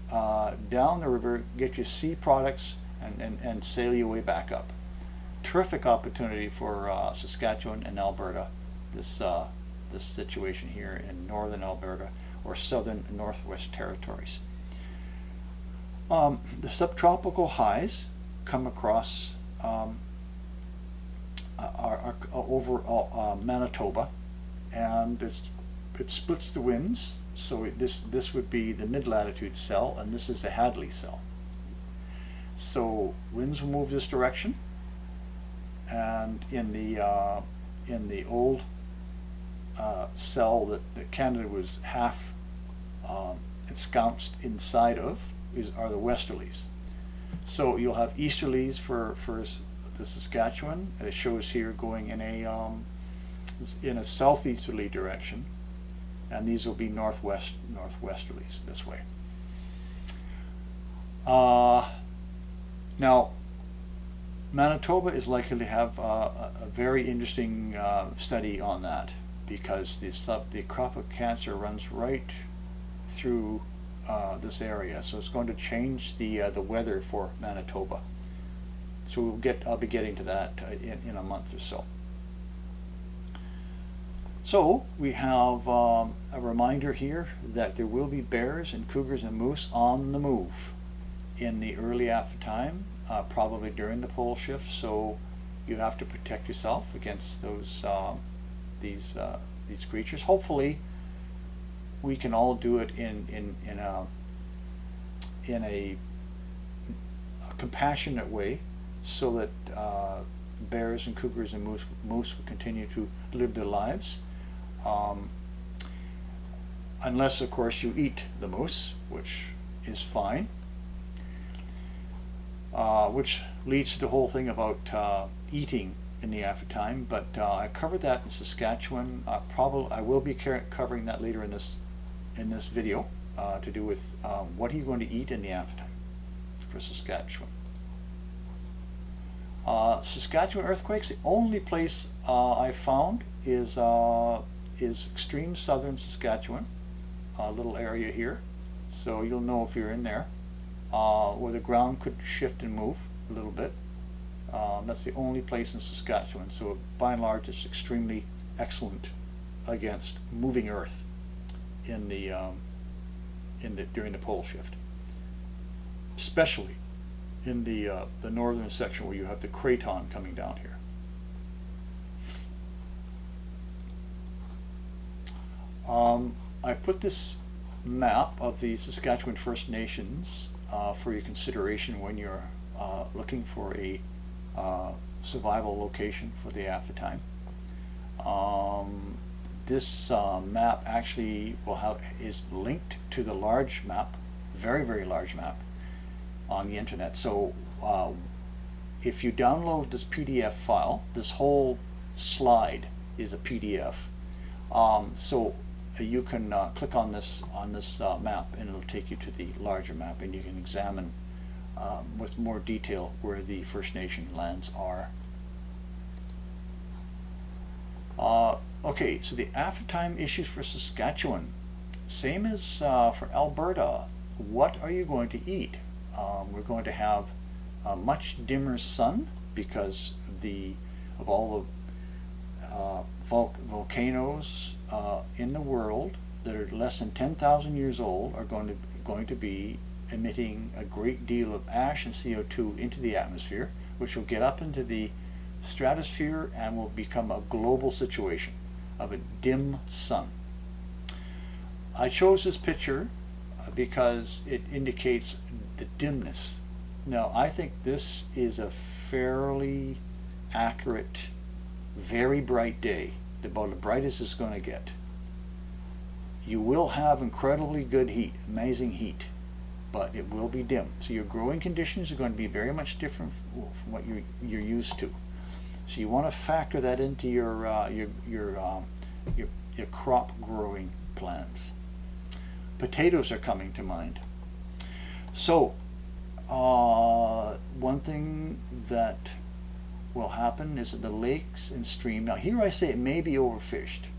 down the river, get your sea products, and sail your way back up. Terrific opportunity for Saskatchewan and Alberta, this situation here in northern Alberta or southern Northwest Territories. The subtropical highs come across over Manitoba, and it splits the winds. So this would be the mid-latitude cell, and this is the Hadley cell. So winds will move this direction, and in the old cell that Canada was half ensconced inside of are the westerlies. So you'll have easterlies for the Saskatchewan. It shows here going in a southeasterly direction, and these will be northwesterlies this way. Now, Manitoba is likely to have a very interesting study on that, because the crop of cancer runs right through this area, so it's going to change the weather for Manitoba. So I'll be getting to that in a month or so. So we have a reminder here that there will be bears and cougars and moose on the move in the early aftertime, probably during the pole shift. So you have to protect yourself against these creatures. Hopefully, we can all do it in a compassionate way, so that bears and cougars and moose will continue to live their lives. Unless, of course, you eat the moose, which is fine. Which leads to the whole thing about eating in the aftertime. But I covered that in Saskatchewan. I will be covering that later in this video, to do with what are you going to eat in the aftertime for Saskatchewan. Saskatchewan earthquakes. The only place I found is extreme southern Saskatchewan, a little area here. So you'll know if you're in there, where the ground could shift and move a little bit. That's the only place in Saskatchewan. So by and large, it's extremely excellent against moving earth during the pole shift, especially in the northern section where you have the craton coming down here. I put this map of the Saskatchewan First Nations for your consideration when you're looking for a survival location for the aftertime. This map actually is linked to the large map, very, very large map, on the internet. So if you download this PDF file, this whole slide is a PDF. So you can click on this map, and it'll take you to the larger map, and you can examine with more detail where the First Nation lands are. Okay, so the aftertime issues for Saskatchewan, same as for Alberta. What are you going to eat? We're going to have a much dimmer sun because of all the volcanoes in the world that are less than 10,000 years old are going to be emitting a great deal of ash and CO2 into the atmosphere, which will get up into the stratosphere and will become a global situation of a dim sun. I chose this picture because it indicates the dimness. Now, I think this is a fairly accurate, very bright day, about the brightest it's going to get. You will have incredibly good heat, amazing heat, but it will be dim. So your growing conditions are going to be very much different from what you're used to. So you want to factor that into your crop growing plans. Potatoes are coming to mind. So one thing that will happen is that the lakes and stream. Now here I say it may be overfished,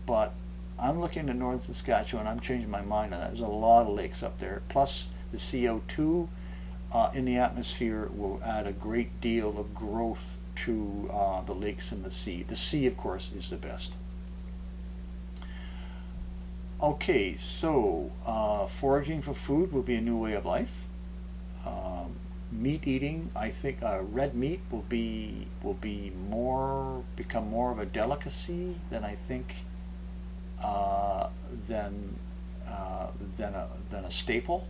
but I'm looking at northern Saskatchewan. I'm changing my mind on that. There's a lot of lakes up there. Plus the CO2 in the atmosphere will add a great deal of growth to the lakes and the sea. The sea, of course, is the best. Okay, so foraging for food will be a new way of life. Meat eating, I think, red meat will become more of a delicacy than I think than a staple.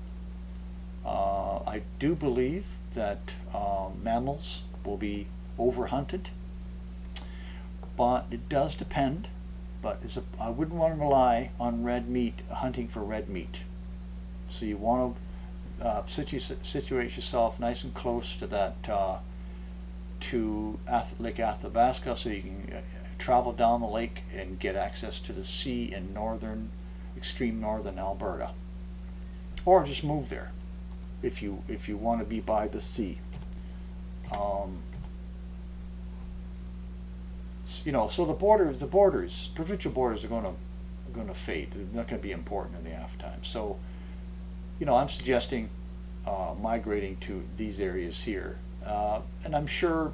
I do believe that mammals will be overhunted, but it does depend. But I wouldn't want to rely on red meat, hunting for red meat. So you want to situate yourself nice and close to that, to Lake Athabasca, so you can travel down the lake and get access to the sea in extreme northern Alberta, or just move there if you want to be by the sea. So the provincial borders are going to fade. They're not going to be important in the aftertime. So, I'm suggesting migrating to these areas here, and I'm sure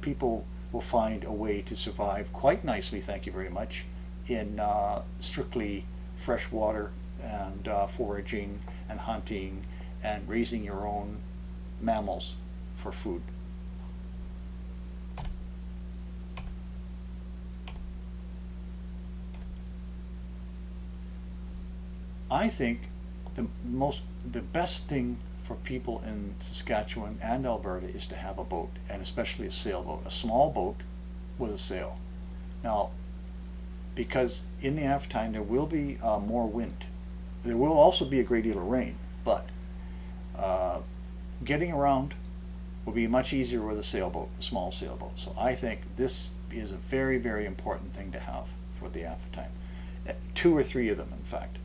people will find a way to survive quite nicely. Thank you very much. In strictly freshwater and foraging and hunting and raising your own mammals for food. I think the best thing for people in Saskatchewan and Alberta is to have a boat, and especially a sailboat, a small boat with a sail. Now, because in the aftertime there will be more wind. There will also be a great deal of rain, but getting around will be much easier with a sailboat, a small sailboat. So I think this is a very, very important thing to have for the aftertime. 2 or 3 of them, in fact.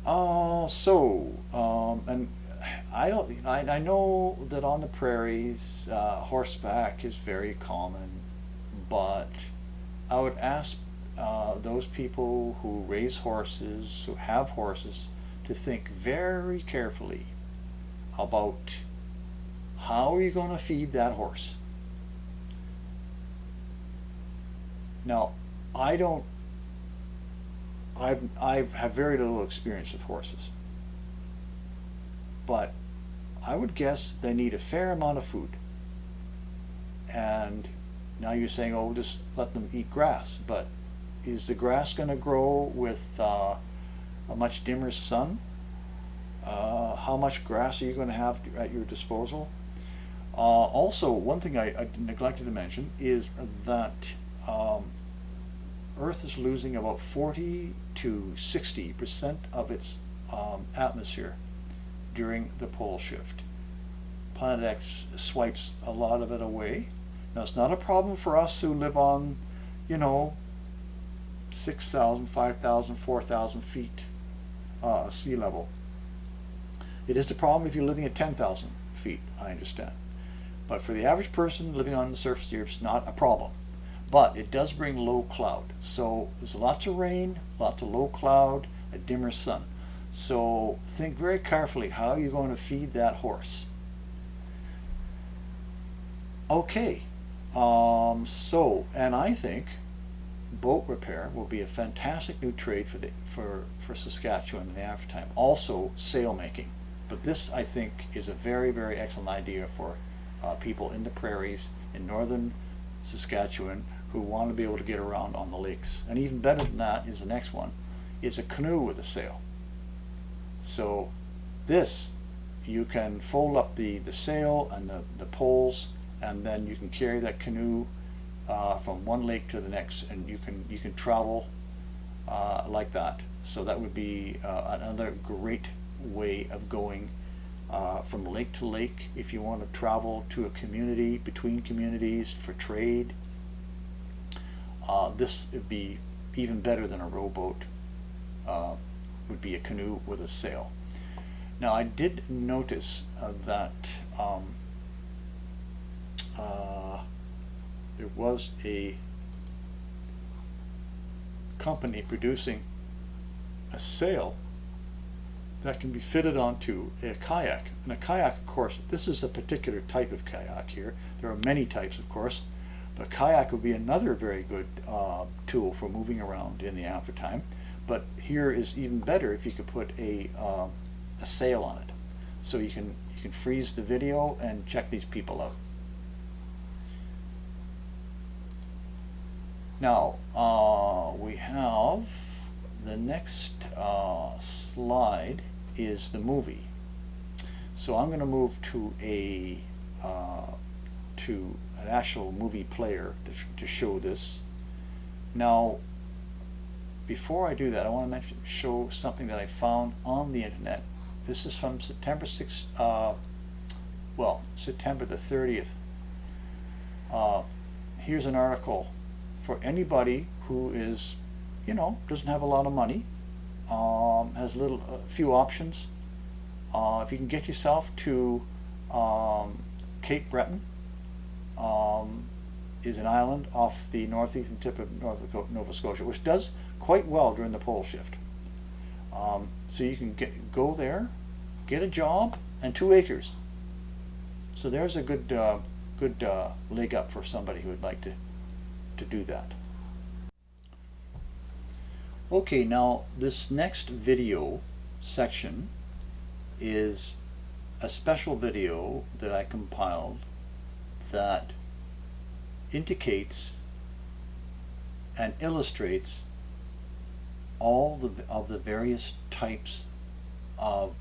And I know that on the prairies, horseback is very common, but I would ask those people who raise horses, who have horses, to think very carefully about how are you going to feed that horse. Now, I've had very little experience with horses, but I would guess they need a fair amount of food. And now you're saying, oh, just let them eat grass, but is the grass going to grow with a much dimmer sun? How much grass are you going to have at your disposal? Also, one thing I neglected to mention is that Earth is losing about 40 to 60% of its atmosphere during the pole shift. Planet X swipes a lot of it away. Now, it's not a problem for us who live on, 6,000, 5,000, 4,000 feet sea level. It is a problem if you're living at 10,000 feet, I understand. But for the average person living on the surface here, it's not a problem. But it does bring low cloud. So there's lots of rain, lots of low cloud, a dimmer sun. So think very carefully how you're going to feed that horse. Okay, and I think boat repair will be a fantastic new trade for Saskatchewan in the aftertime. Also sail making. But this, I think, is a very, very excellent idea for people in the prairies in northern Saskatchewan who want to be able to get around on the lakes. And even better than that is the next one. It's a canoe with a sail. So this, you can fold up the sail and the poles, and then you can carry that canoe from one lake to the next, and you can travel like that. So that would be another great way of going from lake to lake if you want to travel to a community, between communities for trade. This would be even better than a rowboat. Would be a canoe with a sail. Now I did notice that there was a company producing a sail that can be fitted onto a kayak. And a kayak, of course, this is a particular type of kayak here. There are many types, of course, but kayak would be another very good tool for moving around in the aftertime. But here is even better if you could put a sail on it. So you can freeze the video and check these people out. Now we have the next slide is the movie. So I'm going to move to an actual movie player to show this. Now, before I do that, I want to show something that I found on the internet. This is from September 6th, September the 30th. Here's an article for anybody who is, doesn't have a lot of money, has a few options. If you can get yourself to Cape Breton, is an island off the northeastern tip of Nova Scotia, which does quite well during the pole shift. So you can go there, get a job, and 2 acres. So there's a good leg up for somebody who would like to do that. Okay, now this next video section is a special video that I compiled that indicates and illustrates all of the various types of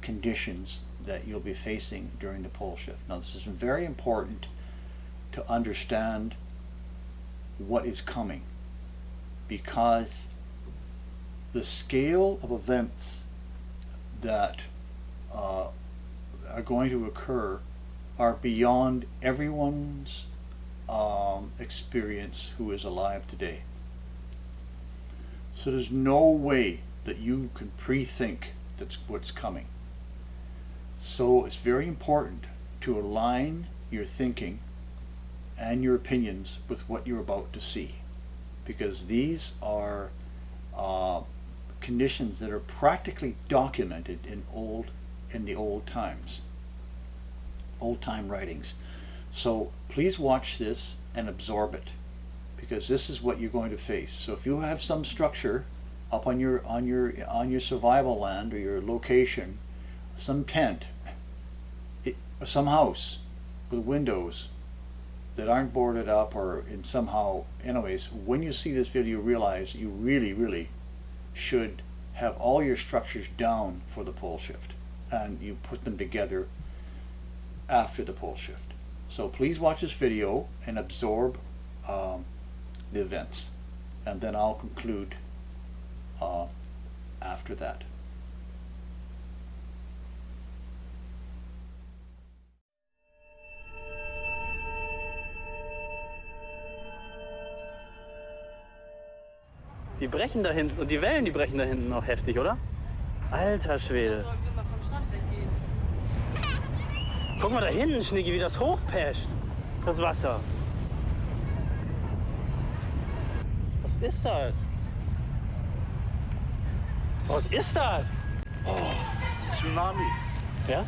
conditions that you'll be facing during the pole shift. Now this is very important to understand what is coming, because the scale of events that are going to occur are beyond everyone's experience who is alive today. So there's no way that you can pre-think that's what's coming. So it's very important to align your thinking and your opinions with what you're about to see, because these are conditions that are practically documented in the old time writings. So please watch this and absorb it, because this is what you're going to face. So if you have some structure up on your survival land or your location, some tent, some house with windows that aren't boarded up or in somehow, anyways, when you see this video, realize you really should have all your structures down for the pole shift, and you put them together after the pole shift. So please watch this video and absorb the events, and then I'll conclude after that. Die brechen da hinten und die Wellen, die brechen da hinten noch heftig, oder? Alter Schwede. Guck mal da hinten, Schnicki, wie das hochpasht, das Wasser. Was ist das? Was ist das? Oh, Tsunami. Ja?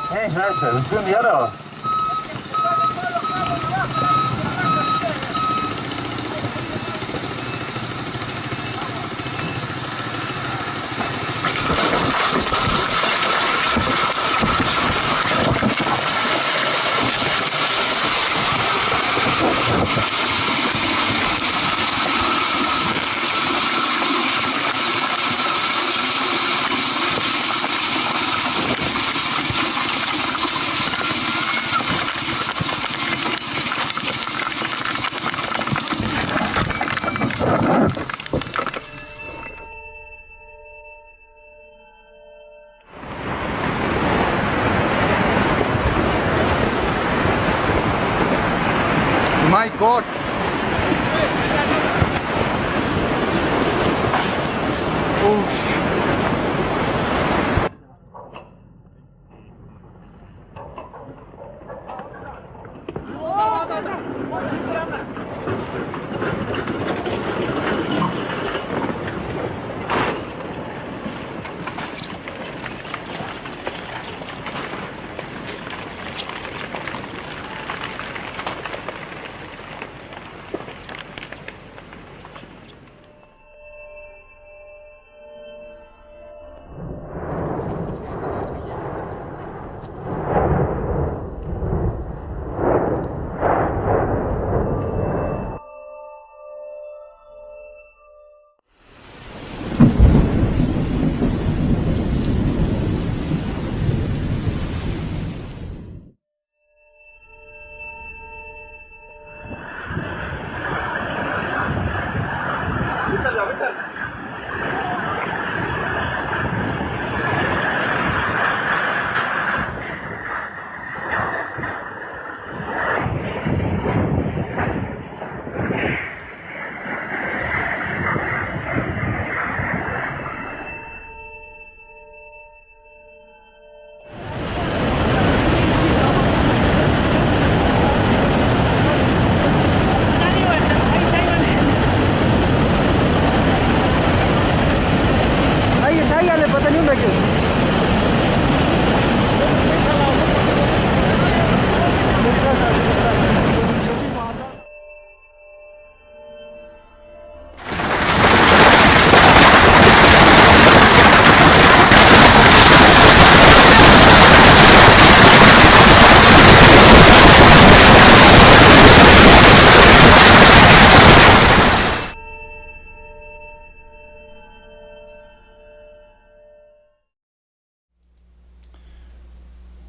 Hey, Scheiße, was tun die da? My God!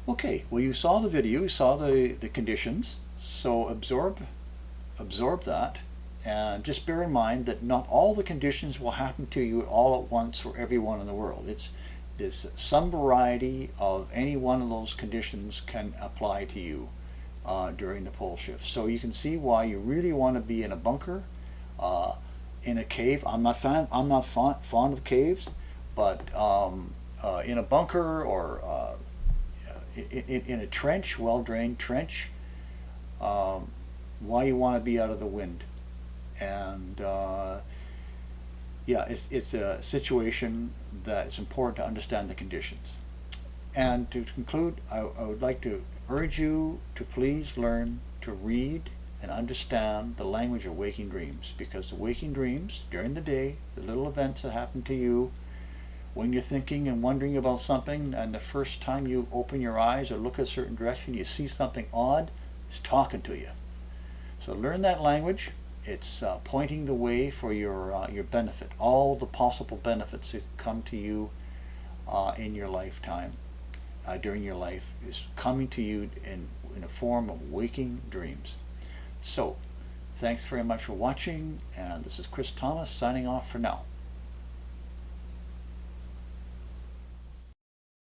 Okay, well you saw the video, you saw the conditions, so absorb that, and just bear in mind that not all the conditions will happen to you all at once for everyone in the world. It's some variety of any one of those conditions can apply to you during the pole shift. So you can see why you really want to be in a bunker, in a cave. I'm not fond of caves, but in a bunker or in a trench, well-drained trench, why you want to be out of the wind. And yeah, it's a situation that it's important to understand the conditions. And to conclude, I would like to urge you to please learn to read and understand the language of waking dreams, because the waking dreams during the day, the little events that happen to you when you're thinking and wondering about something, and the first time you open your eyes or look a certain direction, you see something odd, it's talking to you. So learn that language. It's pointing the way for your benefit. All the possible benefits that come to you in your lifetime, during your life, is coming to you in a form of waking dreams. So, thanks very much for watching, and this is Chris Thomas signing off for now.